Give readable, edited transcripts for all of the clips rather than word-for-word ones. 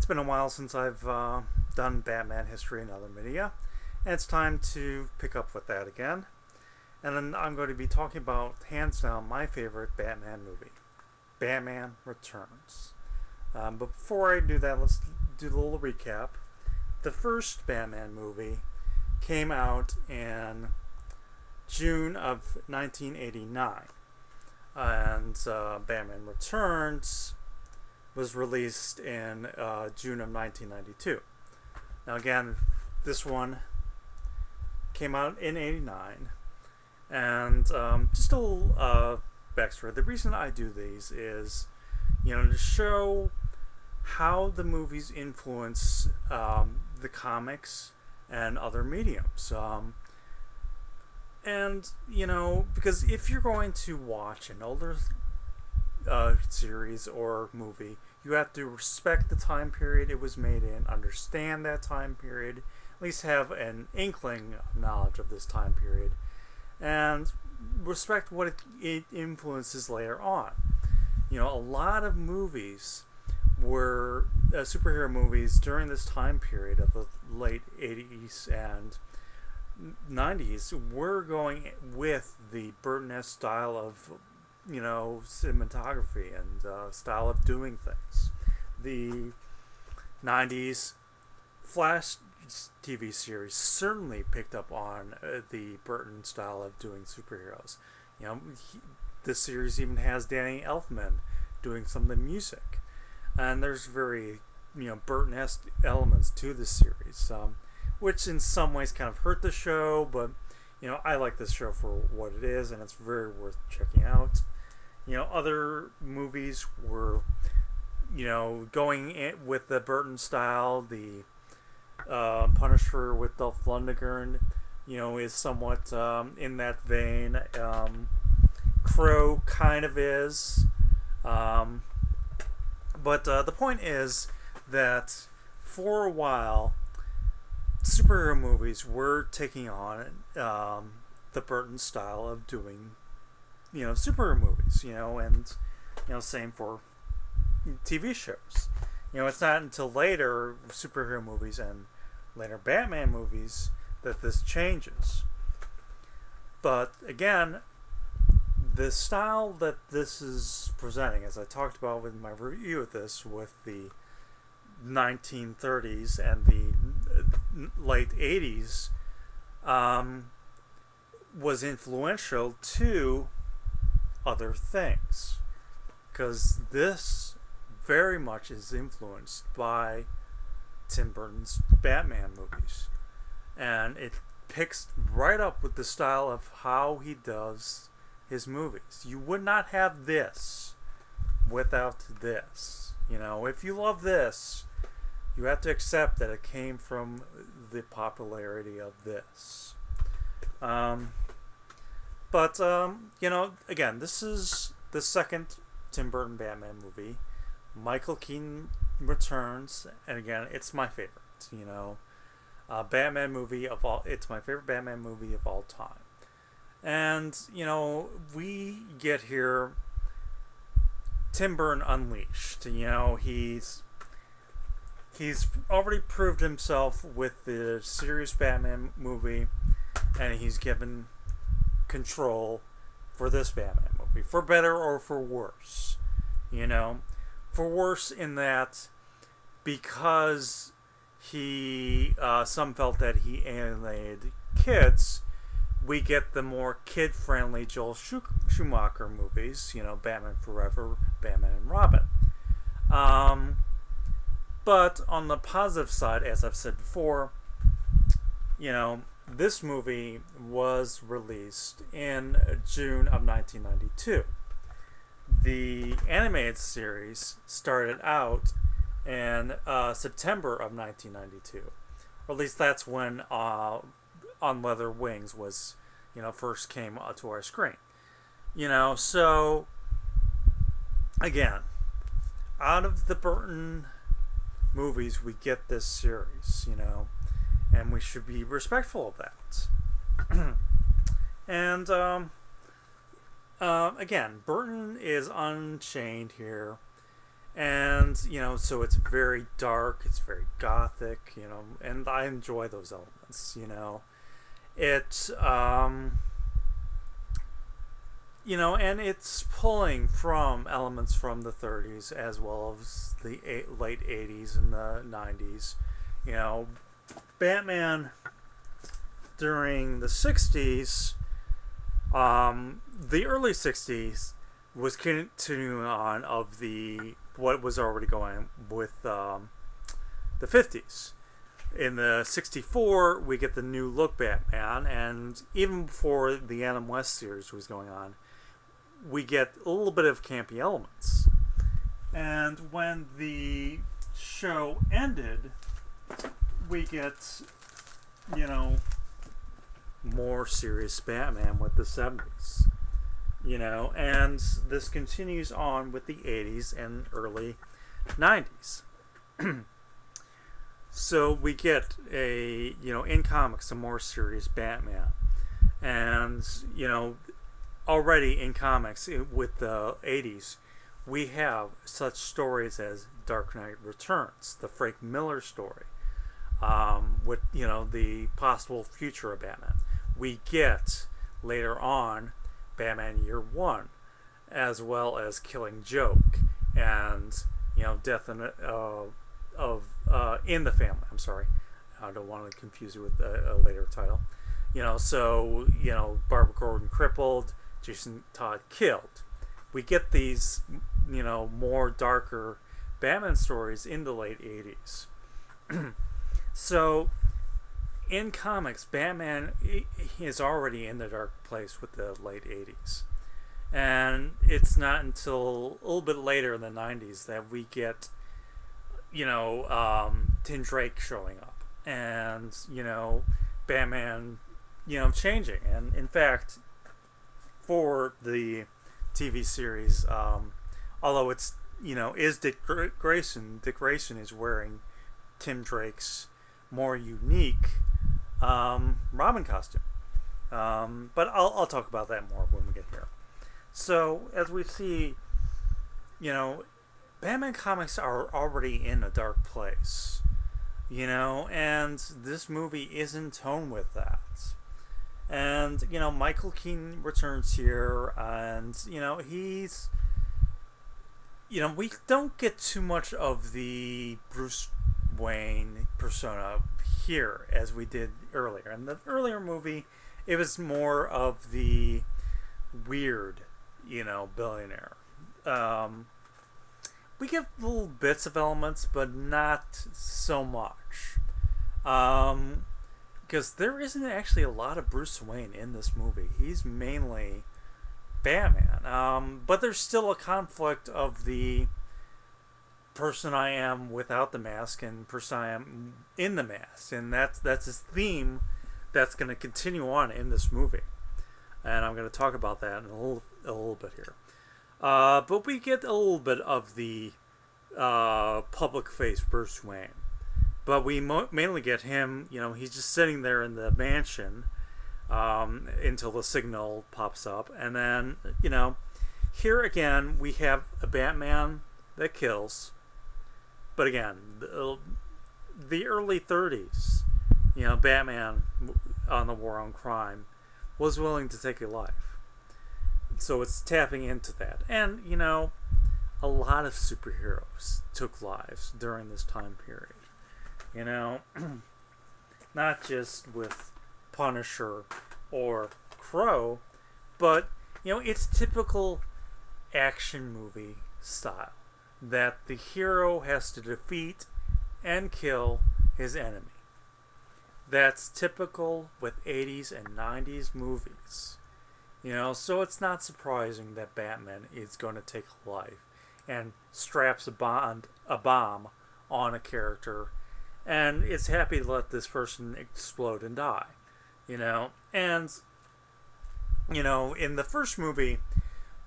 It's been a while since I've done Batman history and other media, and it's time to pick up with that again. And then I'm going to be talking about, hands down, my favorite Batman movie, Batman Returns. But before I do that, let's do a little recap. The first Batman movie came out in June of 1989, and Batman Returns was released in June of 1992. Now again, this one came out in 89, and just a little backstory. The reason I do these is, to show how the movies influence the comics and other mediums. Because if you're going to watch an older series or movie, you have to respect the time period it was made in, understand that time period, at least have an inkling of knowledge of this time period, and respect what it influences later on. A lot of movies were superhero movies during this time period of the late 80s and 90s were going with the Burton-esque style of cinematography and style of doing things. The 90s Flash TV series certainly picked up on the Burton style of doing superheroes. This series even has Danny Elfman doing some of the music, and there's very Burton-esque elements to this series, which in some ways kind of hurt the show, but I like this show for what it is, and it's very worth checking out. Other movies were, going in with the Burton style. The Punisher with Dolph Lundgren, is somewhat in that vein. Crow kind of is. But the point is that for a while, superhero movies were taking on the Burton style of doing superhero movies, and same for TV shows. It's not until later superhero movies and later Batman movies that this changes. But again, the style that this is presenting, as I talked about with my review of this, with the 1930s and the late 80s, was influential to other things, because this very much is influenced by Tim Burton's Batman movies, and it picks right up with the style of how he does his movies. You would not have this without this. If you love this, you have to accept that it came from the popularity of this. Again, this is the second Tim Burton Batman movie. Michael Keaton returns, and again, it's my favorite. Batman movie of all. It's my favorite Batman movie of all time. And we get here Tim Burton unleashed. He's already proved himself with the serious Batman movie, and he's given control for this Batman movie, for better or for worse. For worse in that, because he some felt that he alienated kids, we get the more kid-friendly Joel Schumacher movies, Batman Forever, Batman and Robin. But on the positive side, as I've said before, this movie was released in June of 1992. The animated series started out in September of 1992. Or at least that's when On Leather Wings was, first came to our screen. So, again, out of the Burton movies, we get this series, and we should be respectful of that. And, again, Burton is unchained here, And so it's very dark, it's very gothic, and I enjoy those elements. It and it's pulling from elements from the 30s as well as the late 80s and the 90s. Batman during the 60s, the early 60s, was continuing on of what was already going with the 50s. In the 64, we get the new look Batman, and even before the Adam West series was going on, we get a little bit of campy elements. And when the show ended, we get, more serious Batman with the 70s. And this continues on with the 80s and early 90s. So we get in comics, a more serious Batman. And, already in comics with the 80s, we have such stories as Dark Knight Returns, the Frank Miller story, with, the possible future of Batman. We get, later on, Batman Year One, as well as Killing Joke, and, Death in the Family. I'm sorry. I don't want to confuse you with a later title. Barbara Gordon crippled, Jason Todd killed. We get these, more darker Batman stories in the late 80s. So, in comics, Batman is already in the dark place with the late 80s. And it's not until a little bit later in the 90s that we get, Tim Drake showing up. And, Batman, changing. And, in fact, for the TV series, although it's, is Dick Grayson is wearing Tim Drake's more unique Robin costume. But I'll talk about that more when we get here. So, as we see, Batman comics are already in a dark place. And this movie is in tone with that. And, Michael Keaton returns here, and, he's... we don't get too much of the Bruce Wayne persona here as we did earlier. In the earlier movie, it was more of the weird, billionaire. We get little bits of elements, but not so much. Because there isn't actually a lot of Bruce Wayne in this movie. He's mainly Batman. But there's still a conflict of the person I am without the mask and person I am in the mask. And that's his theme that's going to continue on in this movie. And I'm going to talk about that in a little bit here. But we get a little bit of the public face Bruce Wayne. But we mainly get him, he's just sitting there in the mansion until the signal pops up. And then, here again, we have a Batman that kills. But again, the early 30s, Batman on the war on crime was willing to take a life. So it's tapping into that. And, a lot of superheroes took lives during this time period. Not just with Punisher or Crow, but, it's typical action movie style. That the hero has to defeat and kill his enemy. That's typical with 80s and 90s movies. So it's not surprising that Batman is going to take life and straps a bomb on a character and is happy to let this person explode and die. And, in the first movie,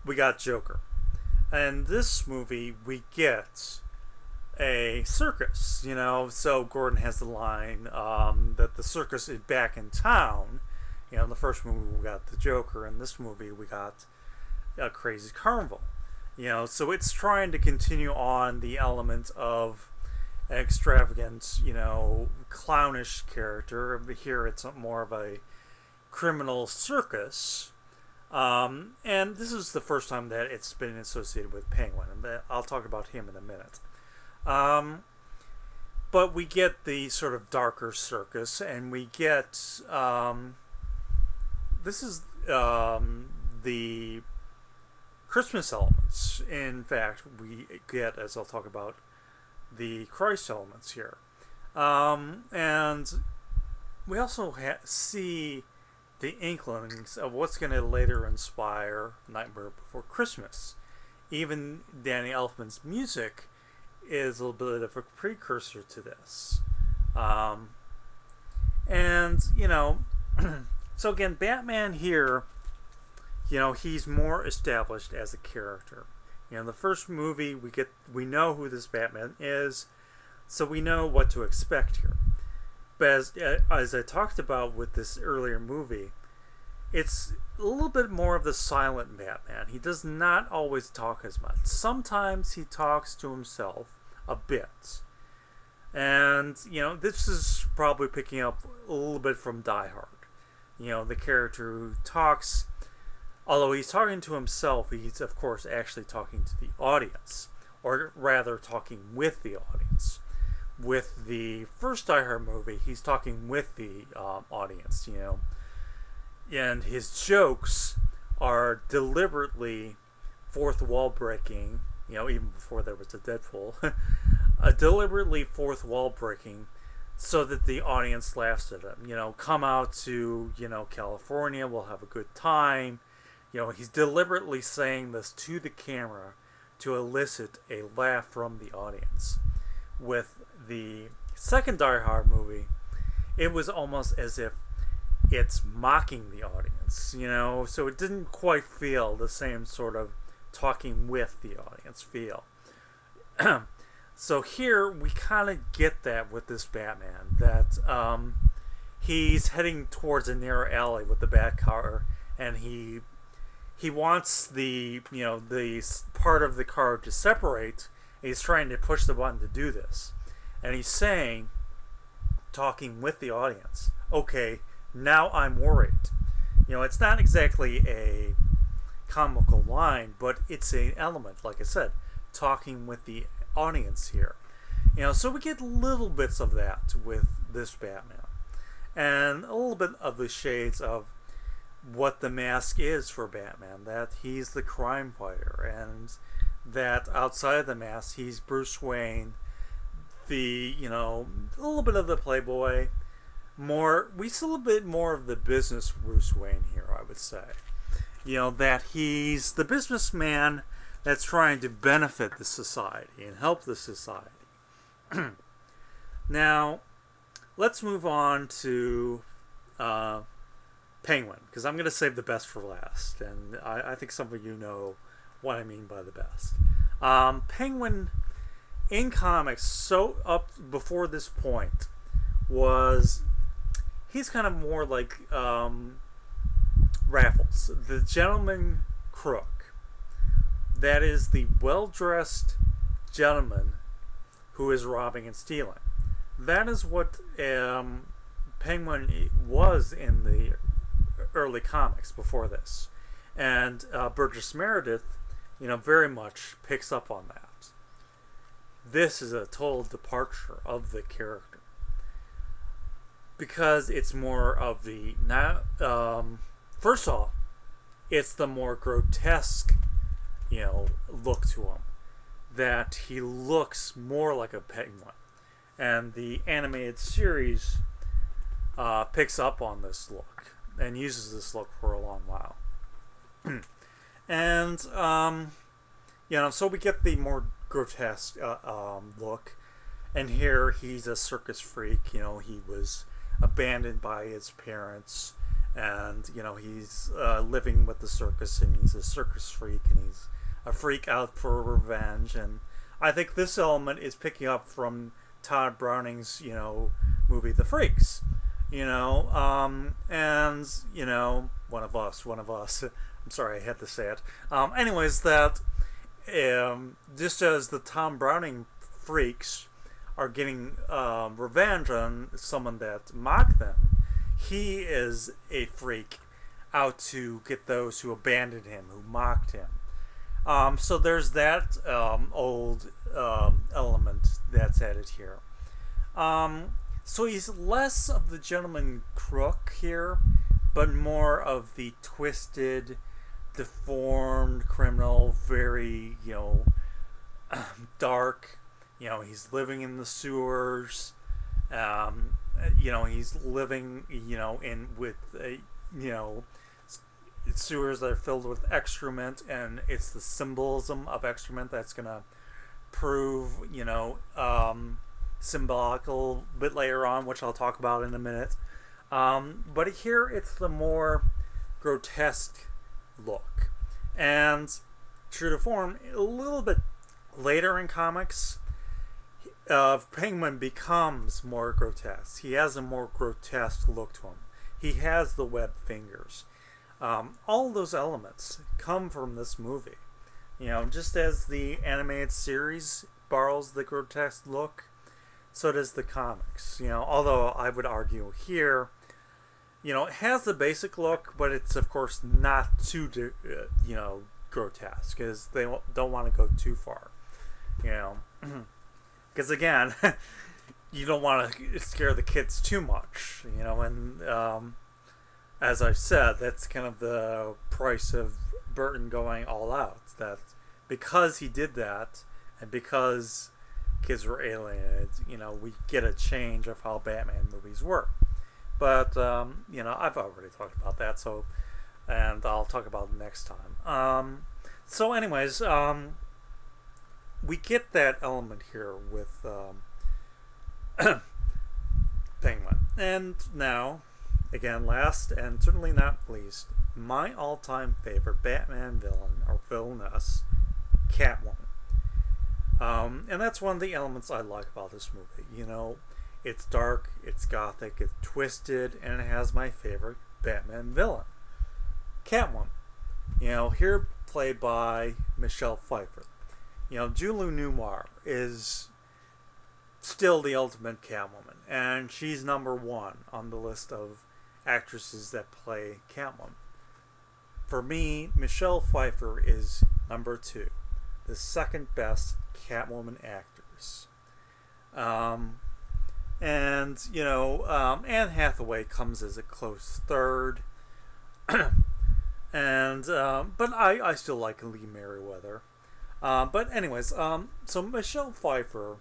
we got Joker. In this movie, we get a circus, so Gordon has the line that the circus is back in town. In the first movie, we got the Joker. In this movie, we got a crazy carnival. So it's trying to continue on the element of an extravagant, clownish character. Here it's more of a criminal circus. And this is the first time that it's been associated with Penguin, and I'll talk about him in a minute. But we get the sort of darker circus, and we get this is the Christmas elements. In fact, we get, as I'll talk about, the Christ elements here, and we also see the inklings of what's going to later inspire Nightmare Before Christmas. Even Danny Elfman's music is a little bit of a precursor to this. So again, Batman here, he's more established as a character. In the first movie, we know who this Batman is, so we know what to expect here. But as I talked about with this earlier movie, it's a little bit more of the silent Batman. He does not always talk as much. Sometimes he talks to himself a bit. And, this is probably picking up a little bit from Die Hard. The character who talks, although he's talking to himself, he's of course actually talking to the audience, or rather talking with the audience. With the first Die Hard movie, he's talking with the audience, and his jokes are deliberately fourth wall breaking, even before there was a Deadpool, deliberately fourth wall breaking so that the audience laughs at him. Come out to, California, we'll have a good time. He's deliberately saying this to the camera to elicit a laugh from the audience. With the second Die Hard movie, it was almost as if it's mocking the audience, so it didn't quite feel the same sort of talking with the audience feel. So here we kind of get that with this Batman, that he's heading towards a narrow alley with the Batcar, and he wants the part of the car to separate. He's trying to push the button to do this, and he's saying, talking with the audience, okay, now I'm worried. It's not exactly a comical line, but it's an element, like I said, talking with the audience here. So we get little bits of that with this Batman, and a little bit of the shades of what the mask is for Batman, that he's the crime fighter, and that outside of the mask he's Bruce Wayne, the a little bit of the playboy. We see a little bit more of the business Bruce Wayne here, I would say. That he's the businessman that's trying to benefit the society and help the society. Now, let's move on to Penguin, because I'm going to save the best for last, and I think some of you know what I mean by the best. Penguin, in comics, so up before this point, he's kind of more like Raffles, the gentleman crook. That is the well-dressed gentleman who is robbing and stealing. That is what Penguin was in the early comics before this. And Burgess Meredith, very much picks up on that. This is a total departure of the character, because it's more of the first off, it's the more grotesque, look to him, that he looks more like a penguin, and the animated series picks up on this look and uses this look for a long while. And so we get the more grotesque look, and here he's a circus freak. He was abandoned by his parents, and he's living with the circus, and he's a circus freak, and he's a freak out for revenge. And I think this element is picking up from Todd Browning's movie The Freaks, and one of us I'm sorry I had to say it, anyways, that just as the Tom Browning freaks are getting revenge on someone that mocked them, he is a freak out to get those who abandoned him, who mocked him. So there's that old element that's added here. So he's less of the gentleman crook here, but more of the twisted, deformed criminal, very, dark. He's living in the sewers. He's living, sewers that are filled with excrement, and it's the symbolism of excrement that's going to prove, symbolical bit later on, which I'll talk about in a minute. But here it's the more grotesque look. And true to form, a little bit later in comics, Penguin becomes more grotesque. He has a more grotesque look to him. He has the webbed fingers. All those elements come from this movie. Just as the animated series borrows the grotesque look, so does the comics. Although I would argue here, it has the basic look, but it's of course not too, grotesque, because they don't want to go too far. Because again, you don't want to scare the kids too much. And as I've said, that's kind of the price of Burton going all out. That because he did that, and because kids were alienated, we get a change of how Batman movies work. But I've already talked about that, and I'll talk about it next time. So anyways, we get that element here with Penguin. And now, again, last and certainly not least, my all-time favorite Batman villain or villainess, Catwoman. And that's one of the elements I like about this movie. It's dark, it's gothic, it's twisted, and it has my favorite Batman villain, Catwoman. Here played by Michelle Pfeiffer. Julie Newmar is still the ultimate Catwoman, and she's number one on the list of actresses that play Catwoman. For me, Michelle Pfeiffer is number two, the second best Catwoman actress. Anne Hathaway comes as a close third. But I still like Lee Merriweather. But anyways, so Michelle Pfeiffer,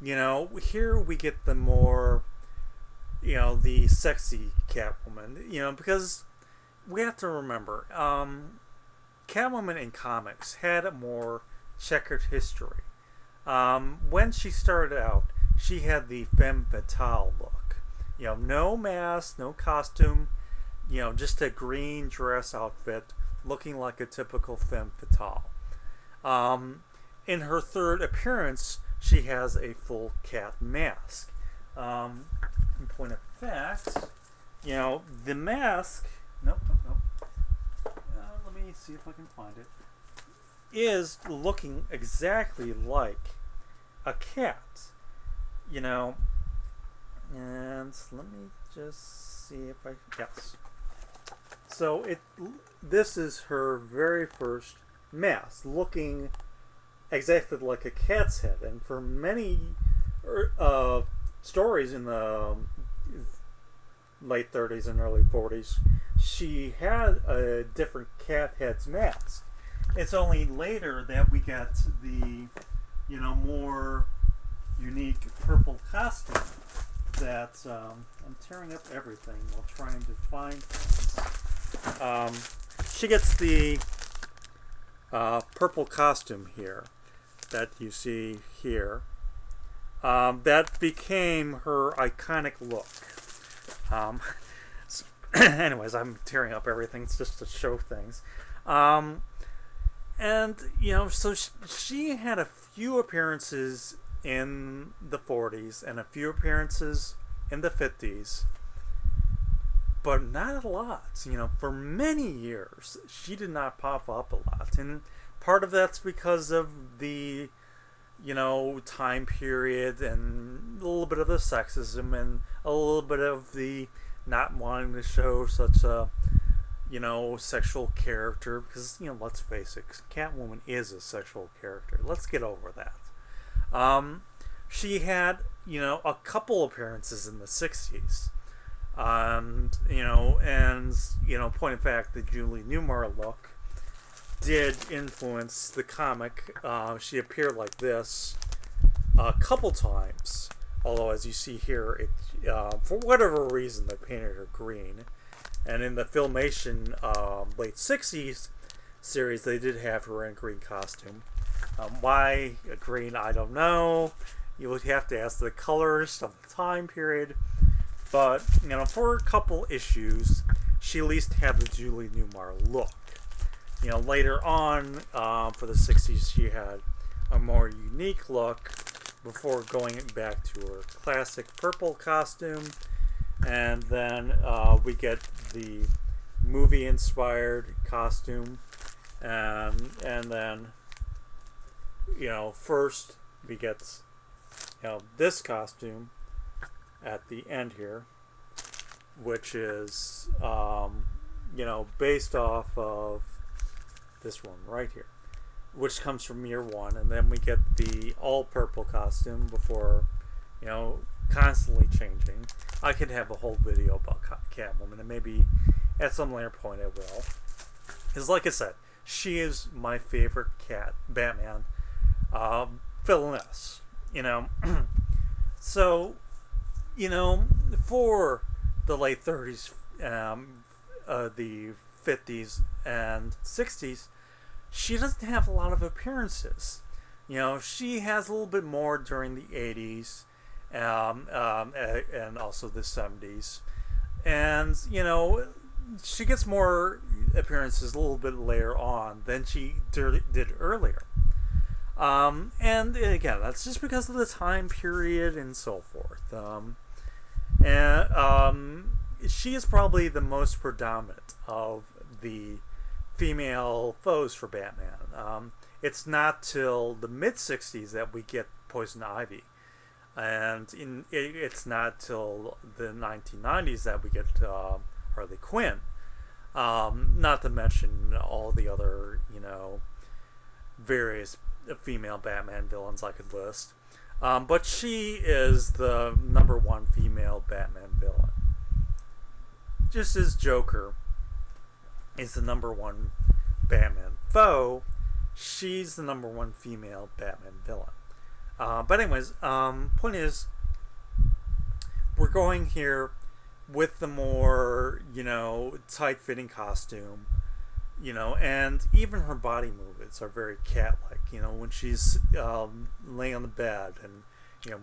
here we get the more, the sexy Catwoman, because we have to remember, Catwoman in comics had a more checkered history. When she started out, she had the femme fatale look. No mask, no costume, just a green dress outfit, looking like a typical femme fatale. In her third appearance, she has a full cat mask. In point of fact, the mask... Nope. Let me see if I can find it. Is looking exactly like a cat. And let me just see if I... Yes. So this is her very first mask, looking exactly like a cat's head. And for many stories in the late 30s and early 40s, she had a different cat head's mask. It's only later that we get the, more unique purple costume that I'm tearing up everything while trying to find things. She gets the purple costume here that you see here. That became her iconic look. Anyways, I'm tearing up everything. It's just to show things. So she had a few appearances in the 40s and a few appearances in the 50s, but not a lot. For many years, she did not pop up a lot. And Part of that's because of the, time period and a little bit of the sexism and a little bit of the not wanting to show such a, sexual character. Because, let's face it, Catwoman is a sexual character. Let's get over that. She had, a couple appearances in the 60s. Point of fact, the Julie Newmar look did influence the comic. She appeared like this a couple times. Although, as you see here, for whatever reason, they painted her green. And in the Filmation late 60s series, they did have her in a green costume. Why green, I don't know. You would have to ask the colorist of the time period. But, for a couple issues, she at least had the Julie Newmar look. Later on, for the 60s, she had a more unique look before going back to her classic purple costume. And then we get the movie-inspired costume. And then, first we get, this costume at the end here, which is, based off of this one right here, which comes from year one. And then we get the all-purple costume before, constantly changing. I could have a whole video about Catwoman, and maybe at some later point I will. Because like I said, she is my favorite Batman villainess, So, for the late 30s, the 50s and 60s, she doesn't have a lot of appearances. She has a little bit more during the 80s, and also the 70s. And, she gets more appearances a little bit later on than she did earlier. And again, that's just because of the time period and so forth. She is probably the most predominant of the female foes for Batman. It's not till the mid-60s that we get Poison Ivy. And it's not till the 1990s that we get Harley Quinn. Not to mention all the other, various female Batman villains I could list. But she is the number one female Batman villain. Just as Joker is the number one Batman foe, she's the number one female Batman villain. But anyways, point is, we're going here with the more, tight-fitting costume, and even her body movements are very cat-like, when she's laying on the bed and,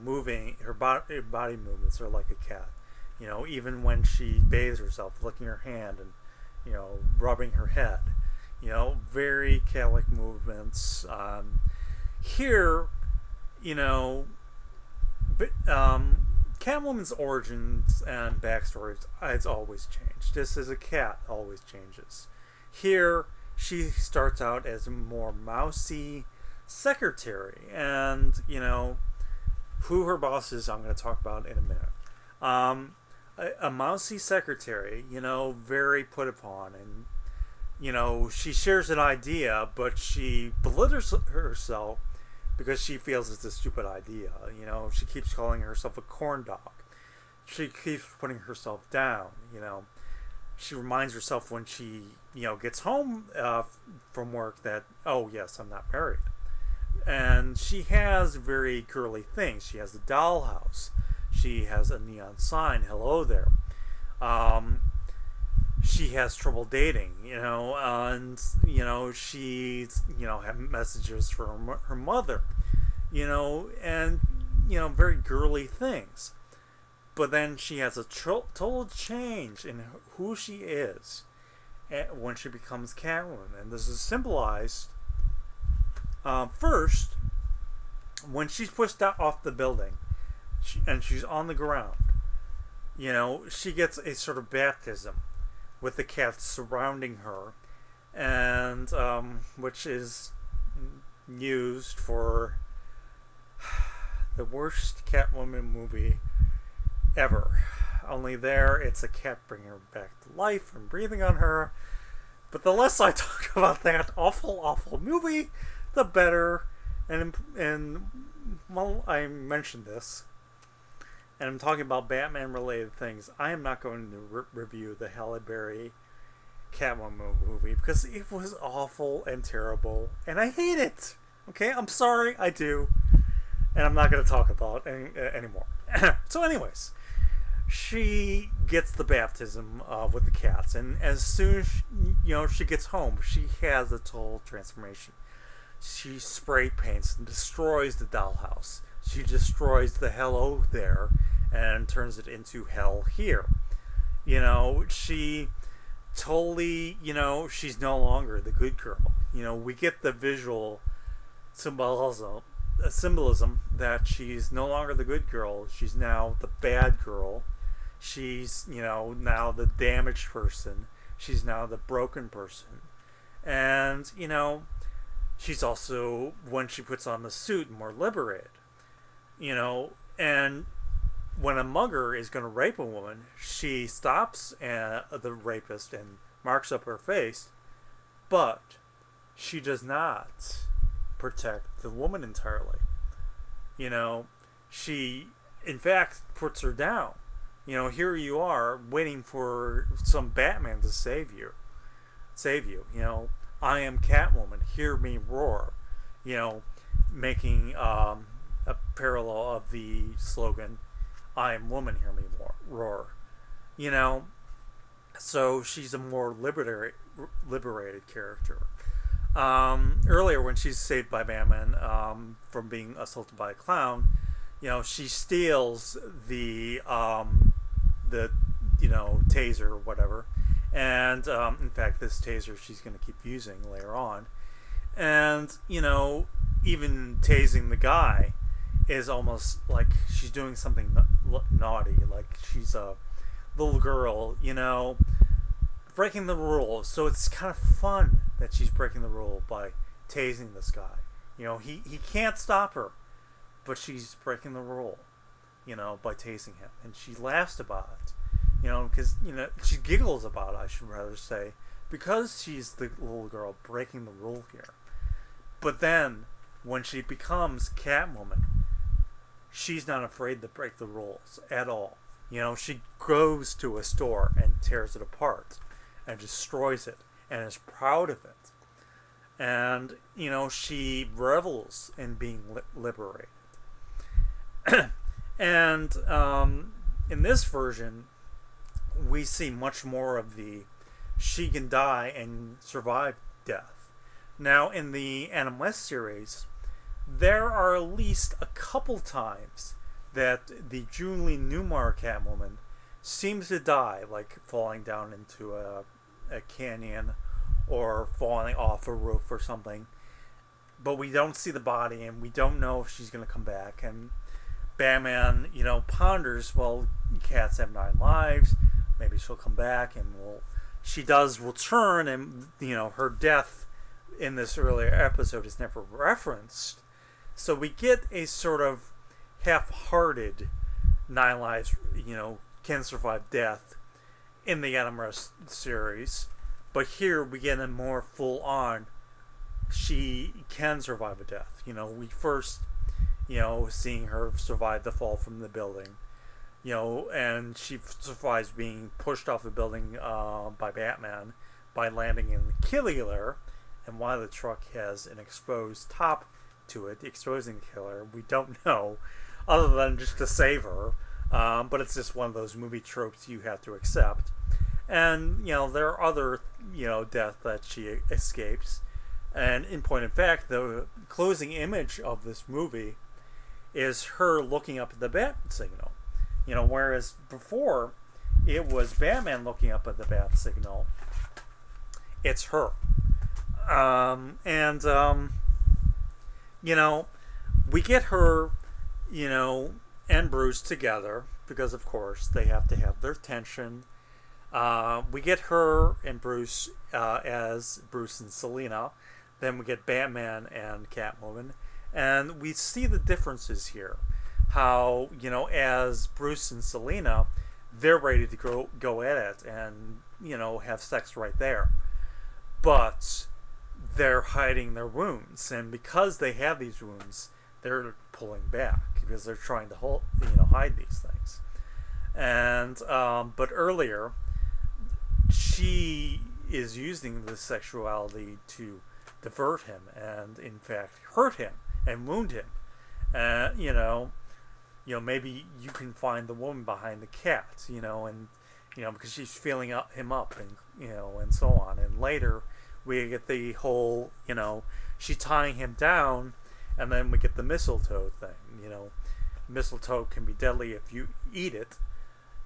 moving, her body movements are like a cat, even when she bathes herself, licking her hand and, rubbing her head, very cat-like movements. Here, Catwoman's origins and backstory, it's always changed. Just as a cat always changes. Here, she starts out as a more mousy secretary. And, who her boss is, I'm going to talk about in a minute. A mousy secretary, very put upon. And, she shares an idea, but she belittles herself because she feels it's a stupid idea. She keeps calling herself a corn dog. She keeps putting herself down. She reminds herself when she, gets home from work that, oh yes, I'm not married. And she has very girly things. She has the dollhouse. She has a neon sign, hello there. She has trouble dating, and, she's, have messages from her mother, and, very girly things. But then she has a total change in who she is when she becomes Catwoman. And this is symbolized, first, when she's pushed out off the building, and she's on the ground, she gets a sort of baptism with the cats surrounding her, and which is used for the worst Catwoman movie ever. Only there, it's a cat bringing her back to life and breathing on her. But the less I talk about that awful movie, the better. And well, I mentioned this, and I'm talking about Batman-related things. I am not going to review the Halle Berry Catwoman movie because it was awful and terrible, and I hate it. Okay, I'm sorry, I do, and I'm not going to talk about it anymore. So, anyways, she gets the baptism with the cats, and as soon as she gets home, she has a total transformation. She spray paints and destroys the dollhouse. She destroys the hello there and turns it into hell here. She totally, she's no longer the good girl. We get the visual symbolism that she's no longer the good girl. She's now the bad girl. She's, now the damaged person. She's now the broken person. And, she's also, when she puts on the suit, more liberated. And when a mugger is going to rape a woman, she stops the rapist and marks up her face, but she does not protect the woman entirely. She, in fact, puts her down. Here you are waiting for some Batman to save you. I am Catwoman, hear me roar. Making a parallel of the slogan, I am woman, hear me roar. So she's a more liberated character. Earlier, when she's saved by Batman from being assaulted by a clown, she steals the taser or whatever. And, in fact, this taser she's going to keep using later on. And, even tasing the guy is almost like she's doing something naughty. Like she's a little girl, breaking the rules. So it's kind of fun that she's breaking the rule by tasing this guy. He can't stop her, but she's breaking the rule, by tasing him. And she laughs about it. Because, she giggles about it, I should rather say, because she's the little girl breaking the rule here. But then, when she becomes Catwoman, she's not afraid to break the rules at all. She goes to a store and tears it apart and destroys it and is proud of it. And, she revels in being liberated. And, in this version, we see much more of she can die and survive death. Now, in the Adam West series, there are at least a couple times that the Julie Newmar Catwoman seems to die, like falling down into a canyon or falling off a roof or something. But we don't see the body, and we don't know if she's going to come back. And Batman, ponders, well, cats have 9 lives. Maybe she'll come back, and she does return, and, her death in this earlier episode is never referenced. So we get a sort of half-hearted 9 lives, can survive death in the Adam West series. But here we get a more full-on, she can survive a death. We first, seeing her survive the fall from the building. And she survives being pushed off the building by Batman by landing in the killer. And why the truck has an exposed top to it, exposing the killer, we don't know, other than just to save her. But it's just one of those movie tropes you have to accept. And, there are other, deaths that she escapes. And in point of fact, the closing image of this movie is her looking up at the bat signal. Whereas before it was Batman looking up at the bat signal, it's her. We get her, and Bruce together because, of course, they have to have their tension. We get her and Bruce as Bruce and Selina, Then we get Batman and Catwoman, and we see the differences here. How, as Bruce and Selina, they're ready to go at it and, have sex right there. But they're hiding their wounds, and because they have these wounds, they're pulling back because they're trying to hide these things. And but earlier, she is using the sexuality to divert him and, in fact, hurt him and wound him. Maybe you can find the woman behind the cat, and because she's feeling him up, and and so on. And later, we get the whole, she tying him down, and then we get the mistletoe thing. Mistletoe can be deadly if you eat it.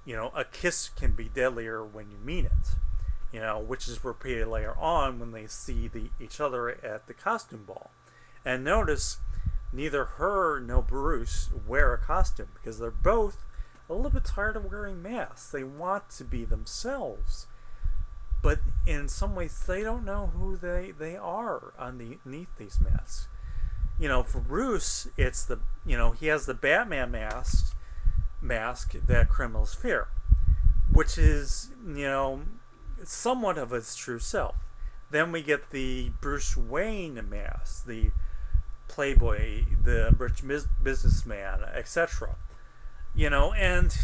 A kiss can be deadlier when you mean it. Which is repeated later on when they see each other at the costume ball. And notice, neither her nor Bruce wear a costume because they're both a little bit tired of wearing masks. They want to be themselves. But in some ways, they don't know who they are underneath these masks. For Bruce, it's he has the Batman mask that criminals fear, which is, somewhat of his true self. Then we get the Bruce Wayne mask, the playboy, the rich businessman, etc. And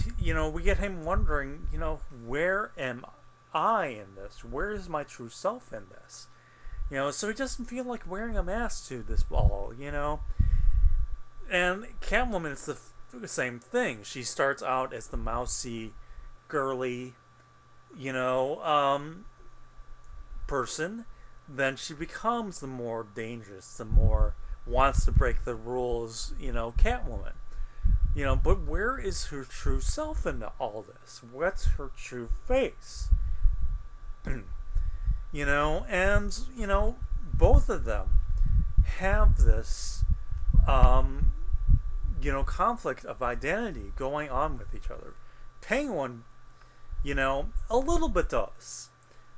we get him wondering, where am I in this? Where is my true self in this? So he doesn't feel like wearing a mask to this ball, And Catwoman is the same thing. She starts out as the mousy, girly, person. Then she becomes the more dangerous, the more wants to break the rules, Catwoman. But where is her true self in all this? What's her true face? And both of them have this conflict of identity going on with each other. Penguin, a little bit does,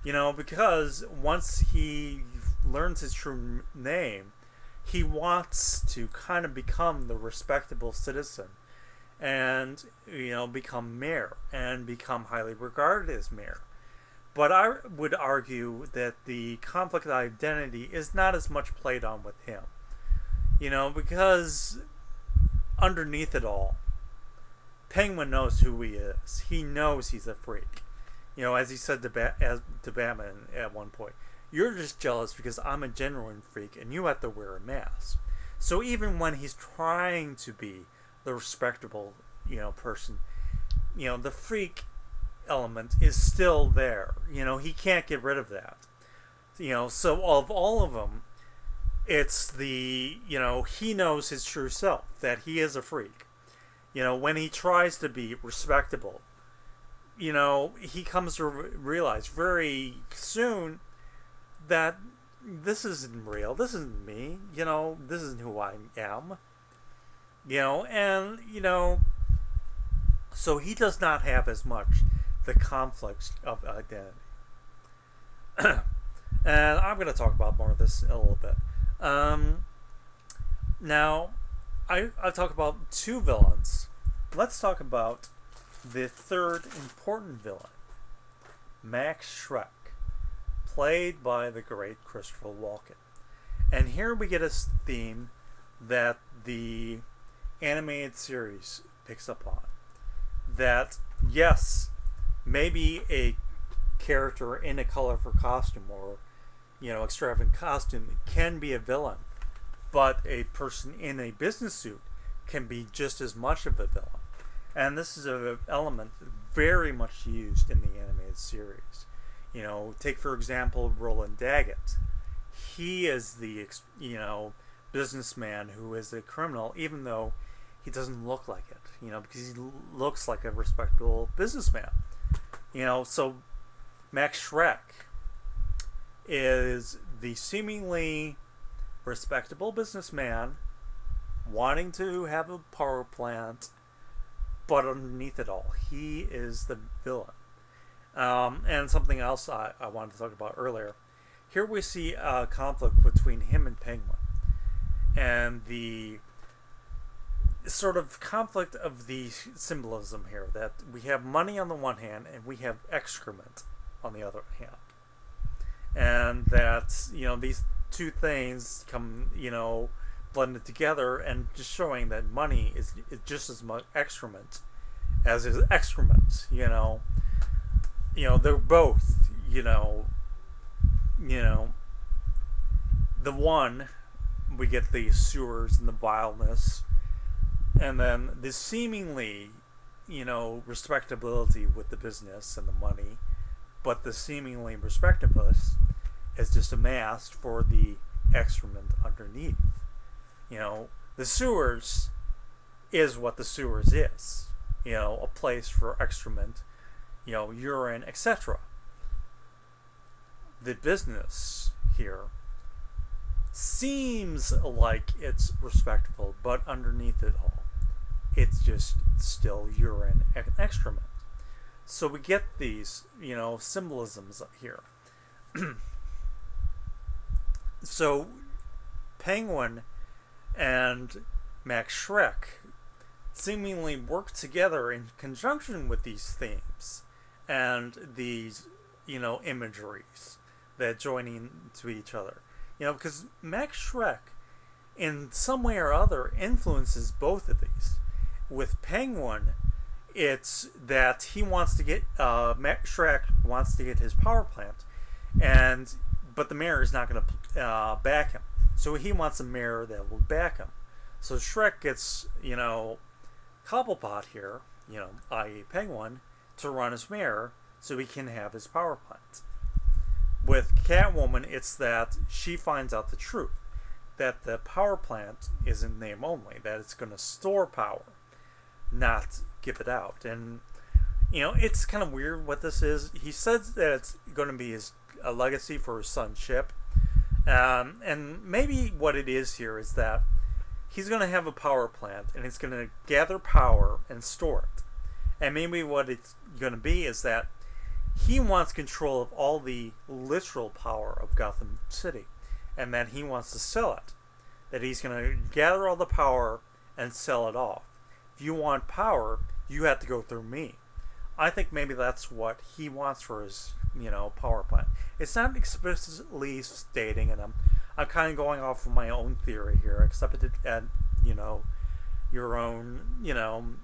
because once he learns his true name, he wants to kind of become the respectable citizen and, become mayor and become highly regarded as mayor. But I would argue that the conflict of identity is not as much played on with him. Because underneath it all, Penguin knows who he is. He knows he's a freak. As he said to Batman at one point, you're just jealous because I'm a genuine freak and you have to wear a mask. So even when he's trying to be the respectable, person, the freak element is still there. He can't get rid of that. So of all of them, it's the, he knows his true self, that he is a freak. When he tries to be respectable, he comes to realize very soon that this isn't real. This isn't me. This isn't who I am. And, so he does not have as much the conflicts of identity. And I'm going to talk about more of this in a little bit. Now, I'll talk about two villains. Let's talk about the third important villain, Max Shreck, played by the great Christopher Walken. And here we get a theme that the animated series picks up on. That, yes, maybe a character in a colorful costume or, extravagant costume can be a villain, but a person in a business suit can be just as much of a villain. And this is an element very much used in the animated series. Take for example Roland Daggett. He is the, businessman who is a criminal, even though he doesn't look like it, because he looks like a respectable businessman. So Max Shreck is the seemingly respectable businessman wanting to have a power plant, but underneath it all, he is the villain. And something else I wanted to talk about earlier. Here we see a conflict between him and Penguin, and the sort of conflict of the symbolism here, that we have money on the one hand and we have excrement on the other hand, and that, you know, these two things come, you know, blended together, and just showing that money is just as much excrement as is excrement. They're both, the one, we get the sewers and the vileness, and then the seemingly, respectability with the business and the money, but the seemingly respectableness is just a mask for the excrement underneath. The sewers is what the sewers is. A place for excrement, urine, etc. The business here seems like it's respectable, but underneath it all, it's just still urine and excrement. So we get these, symbolisms here. So Penguin and Max Schreck seemingly work together in conjunction with these themes and these, imageries that join to each other. Because Max Schreck, in some way or other, influences both of these. With Penguin, it's that he wants to get, Max Schreck wants to get his power plant, but the mayor is not going to back him. So he wants a mayor that will back him. So Schreck gets, Cobblepot here, i.e. Penguin, to run as mayor so he can have his power plant. With Catwoman, it's that she finds out the truth, that the power plant is in name only, that it's going to store power, not give it out. And, it's kind of weird what this is. He says that it's going to be a legacy for his son Chip. And maybe what it is here is that he's going to have a power plant, and it's going to gather power and store it. And maybe what it's going to be is that he wants control of all the literal power of Gotham City, and that he wants to sell it. That he's going to gather all the power and sell it off. If you want power, you have to go through me. I think maybe that's what he wants for his, power plant. It's not explicitly stating, and I'm kind of going off of my own theory here, except it at, your own,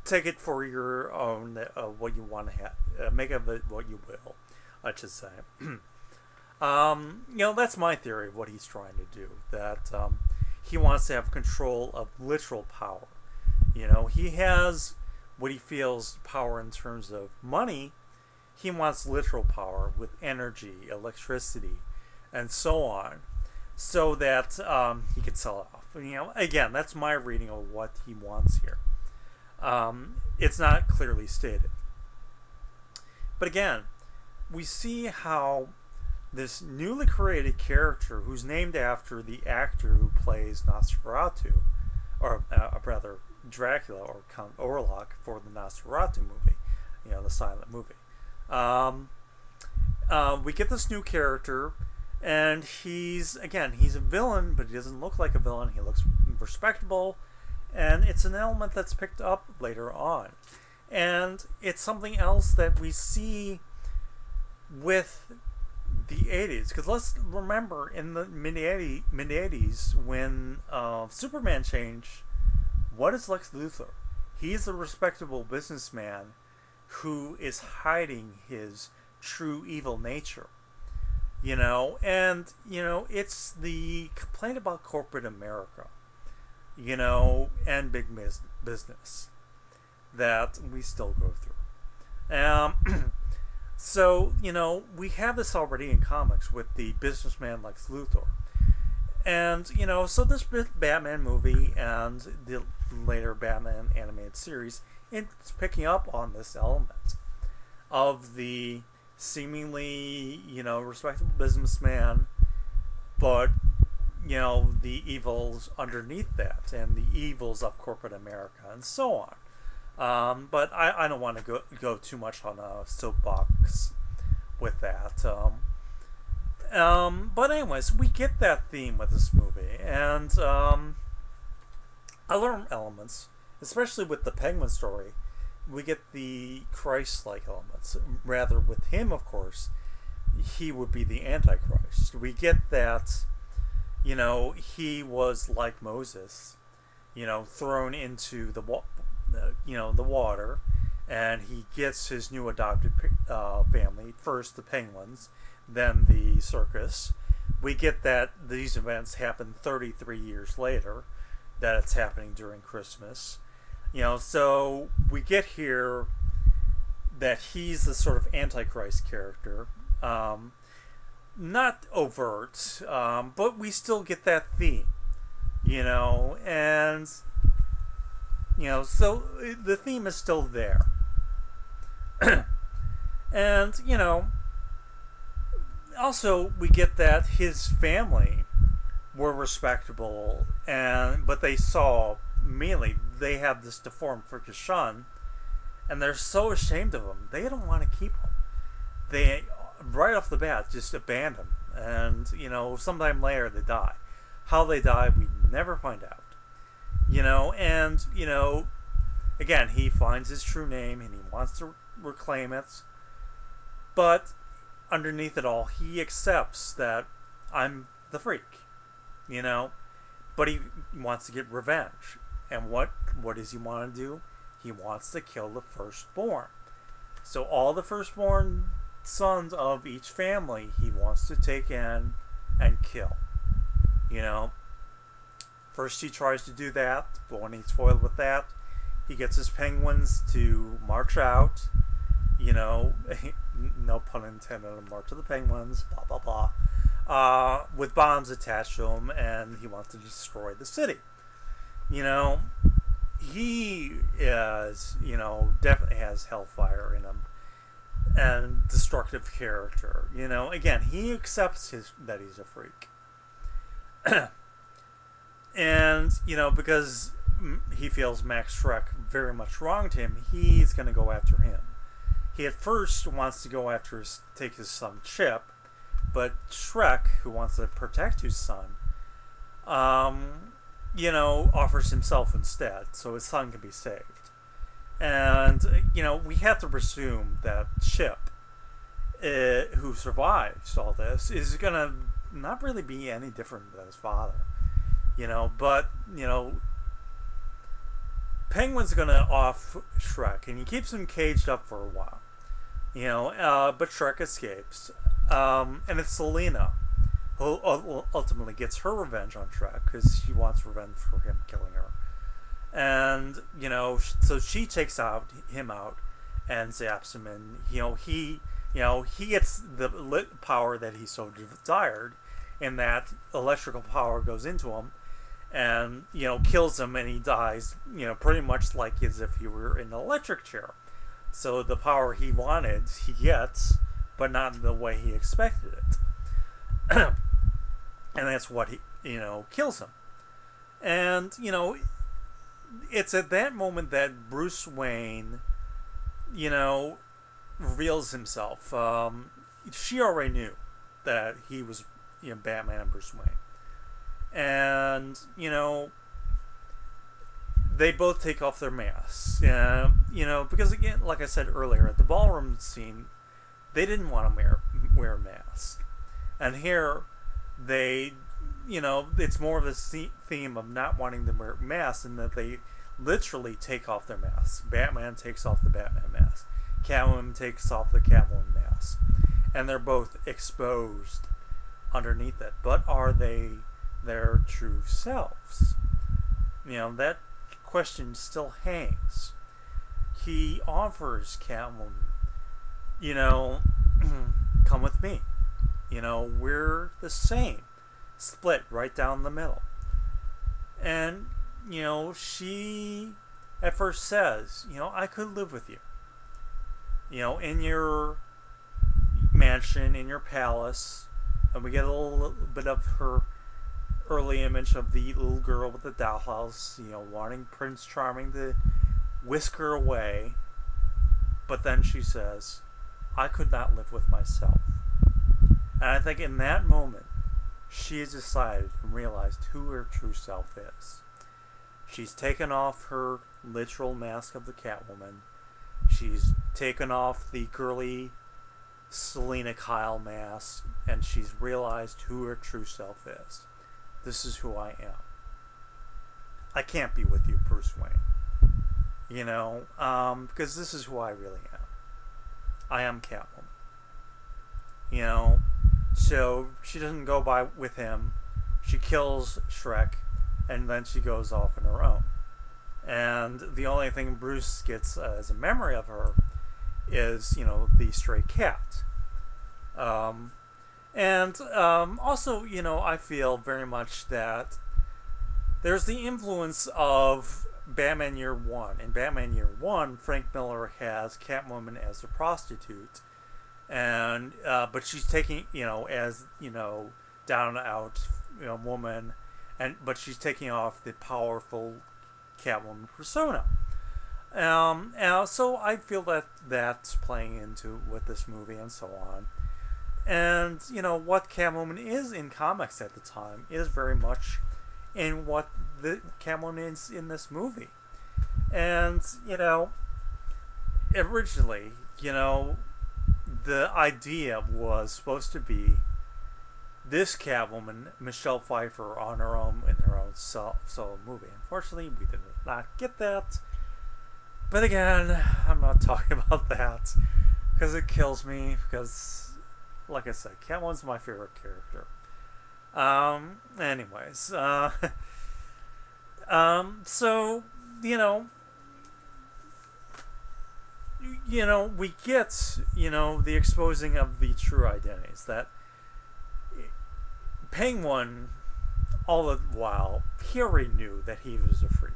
take it for your own, what you want to have, make of it what you will, I should say. That's my theory of what he's trying to do, that he wants to have control of literal power. He has what he feels power in terms of money. He wants literal power with energy, electricity, and so on, so that he can sell it off. Again, that's my reading of what he wants here. It's not clearly stated. But again, we see how this newly created character, who's named after the actor who plays Nosferatu, or rather Dracula, or Count Orlok for the Nosferatu movie, the silent movie. We get this new character, and he's a villain, but he doesn't look like a villain. He looks respectable, and it's an element that's picked up later on. And it's something else that we see with the 80s. Because let's remember, in the mid-80s, when Superman changed, what is Lex Luthor? He's a respectable businessman who is hiding his true evil nature. It's the complaint about corporate America, and big business that we still go through. So, we have this already in comics with the businessman Lex Luthor. And, so this Batman movie and the later Batman animated series, it's picking up on this element of the seemingly, respectable businessman, but, the evils underneath that, and the evils of corporate America, and so on. But I don't want to go too much on a soapbox with that. But anyways, we get that theme with this movie, and other elements, especially with the Penguin story, we get the Christ-like elements. Rather, with him, of course, he would be the Antichrist. We get that, he was like Moses, thrown into the the water, and he gets his new adopted family, first the penguins, then the circus. We get that these events happen 33 years later, that it's happening during Christmas. So we get here that he's the sort of Antichrist character. Not overt, but we still get that theme, and, so the theme is still there. And, also we get that his family were respectable, but they saw, mainly, they have this deformed freakish son, and they're so ashamed of him, they don't want to keep him. They, right off the bat, just abandon him, and, sometime later they die. How they die, we never find out. And, again, he finds his true name, and he wants to reclaim it, but underneath it all, he accepts that I'm the freak, but he wants to get revenge. And what does he want to do? He wants to kill the firstborn. So all the firstborn sons of each family he wants to take in and kill. First he tries to do that, but when he's foiled with that, he gets his penguins to march out, no pun intended on March of the Penguins, blah blah blah, with bombs attached to him, and he wants to destroy the city. He is, definitely has hellfire in him, and destructive character. Again, he accepts that he's a freak. And, because he feels Max Shreck very much wronged him, he's going to go after him. He at first wants to go after take his son Chip, but Shrek, who wants to protect his son, offers himself instead, so his son can be saved. And, we have to presume that Chip, who survives all this, is going to not really be any different than his father. But, Penguin's going to off Shrek, and he keeps him caged up for a while. But Shrek escapes. And it's Selena who ultimately gets her revenge on Shrek, because she wants revenge for him killing her. And, so she takes him out and zaps him, and, he gets the power that he so desired, and that electrical power goes into him and, kills him, and he dies, pretty much like as if he were in an electric chair. So the power he wanted, he gets, but not in the way he expected it. And that's what kills him. And, it's at that moment that Bruce Wayne, reveals himself. She already knew that he was, Batman and Bruce Wayne. And, they both take off their masks. Because, again, like I said earlier, at the ballroom scene, they didn't want to wear a mask. And here, it's more of a theme of not wanting to wear masks, and that they literally take off their masks. Batman takes off the Batman mask. Catwoman takes off the Catwoman mask. And they're both exposed underneath it. But are they their true selves? That question still hangs. He offers Catwoman, come with me. We're the same. Split right down the middle. And, she at first says, I could live with you. In your mansion, in your palace. And we get a little bit of her early image of the little girl with the dollhouse, wanting Prince Charming to whisk her away. But then she says, I could not live with myself. And I think in that moment, she has decided and realized who her true self is. She's taken off her literal mask of the Catwoman. She's taken off the girly Selina Kyle mask, and she's realized who her true self is. This is who I am. I can't be with you, Bruce Wayne. Because this is who I really am. I am Catwoman. So she doesn't go by with him. She kills Shrek, and then she goes off on her own. And the only thing Bruce gets as a memory of her is, the stray cat. Also, I feel very much that there's the influence of Batman Year One. In Batman Year One, Frank Miller has Catwoman as a prostitute, and but she's taking, as down and out, woman, but she's taking off the powerful Catwoman persona. So I feel that that's playing into with this movie and so on. And, what Catwoman is in comics at the time is very much in what the Catwoman is in this movie. And, originally, the idea was supposed to be this Catwoman, Michelle Pfeiffer, on her own in her own solo movie. Unfortunately, we did not get that. But again, I'm not talking about that because it kills me. Because, like I said, Catwoman's my favorite character. Anyways, so we get the exposing of the true identities that Penguin, all the while, he already knew that he was a freak.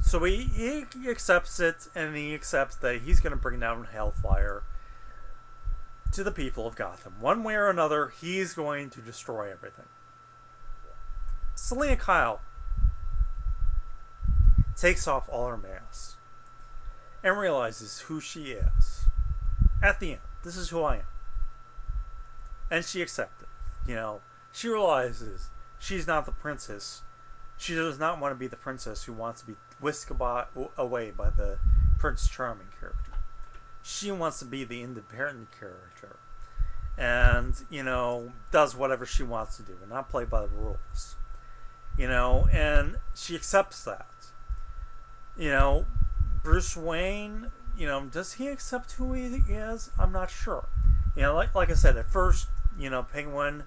So he accepts it, and he accepts that he's going to bring down Hellfire to the people of Gotham. One way or another, he's going to destroy everything. Selina Kyle takes off all her masks and realizes who she is. At the end, this is who I am. And she accepts it. She realizes she's not the princess. She does not want to be the princess who wants to be whisked away by the Prince Charming character. She wants to be the independent character. And, does whatever she wants to do and not play by the rules. And she accepts that. Bruce Wayne, does he accept who he is? I'm not sure. Like I said, at first, Penguin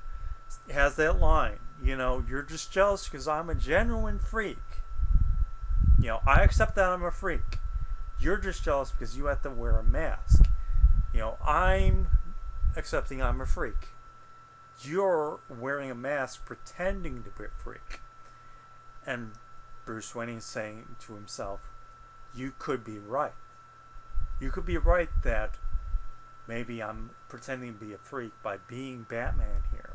has that line, you're just jealous because I'm a genuine freak. I accept that I'm a freak. You're just jealous because you have to wear a mask. I'm accepting I'm a freak. You're wearing a mask pretending to be a freak. And Bruce Wayne is saying to himself, you could be right. You could be right that maybe I'm pretending to be a freak by being Batman here.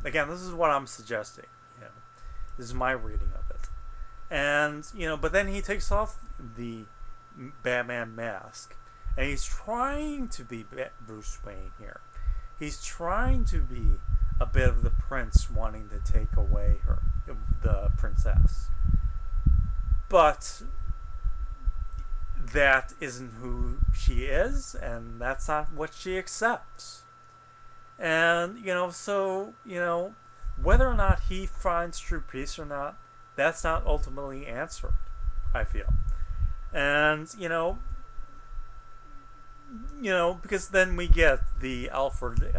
Again, this is what I'm suggesting. This is my reading of it. And, but then he takes off the Batman mask, and he's trying to be Bruce Wayne here. He's trying to be a bit of the prince wanting to take away the princess. But that isn't who she is, and that's not what she accepts. And, whether or not he finds true peace or not, that's not ultimately answered, I feel. And, because then we get the Alfred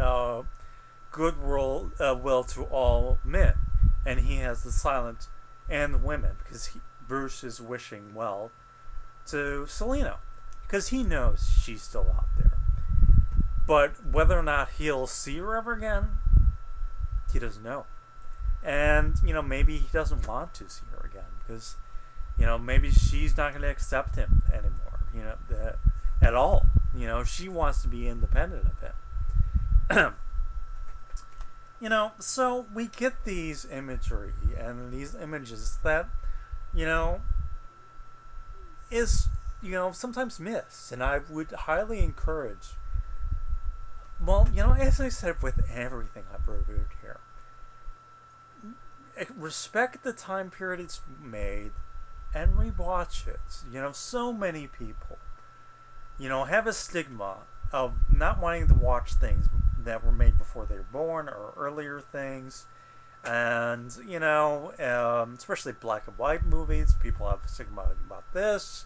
goodwill will to all men, and he has the silent and the women, because Bruce is wishing well to Selina, because he knows she's still out there. But whether or not he'll see her ever again, he doesn't know. And, maybe he doesn't want to see her again, because, maybe she's not going to accept him anymore, at all. She wants to be independent of him. So we get these imagery and these images that, is, sometimes missed. And I would highly encourage Well, as I said with everything I've reviewed here, respect the time period it's made and rewatch it. So many people, have a stigma of not wanting to watch things that were made before they were born or earlier things. And, especially black and white movies, people have a stigma about this.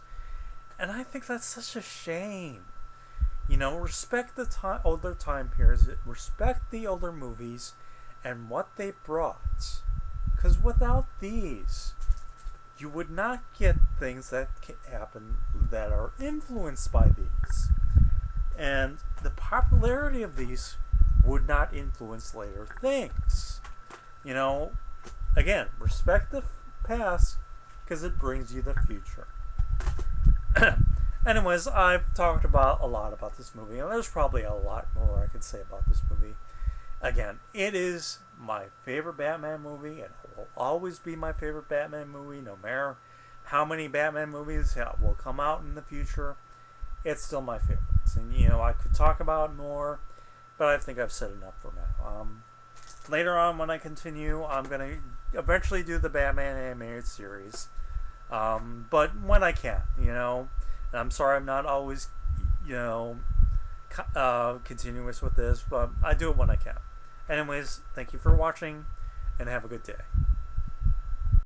And I think that's such a shame. Respect the older time periods, respect the older movies and what they brought. Because without these, you would not get things that can happen that are influenced by these. And the popularity of these would not influence later things. Again, respect the past because it brings you the future. Anyways, I've talked about a lot about this movie, and there's probably a lot more I can say about this movie. Again, it is my favorite Batman movie, and it will always be my favorite Batman movie, no matter how many Batman movies will come out in the future. It's still my favorite. And, I could talk about more, but I think I've said enough for now. Later on, when I continue, I'm going to eventually do the Batman animated series. But when I can, And I'm sorry I'm not always, continuous with this, but I do it when I can. Anyways, thank you for watching, and have a good day.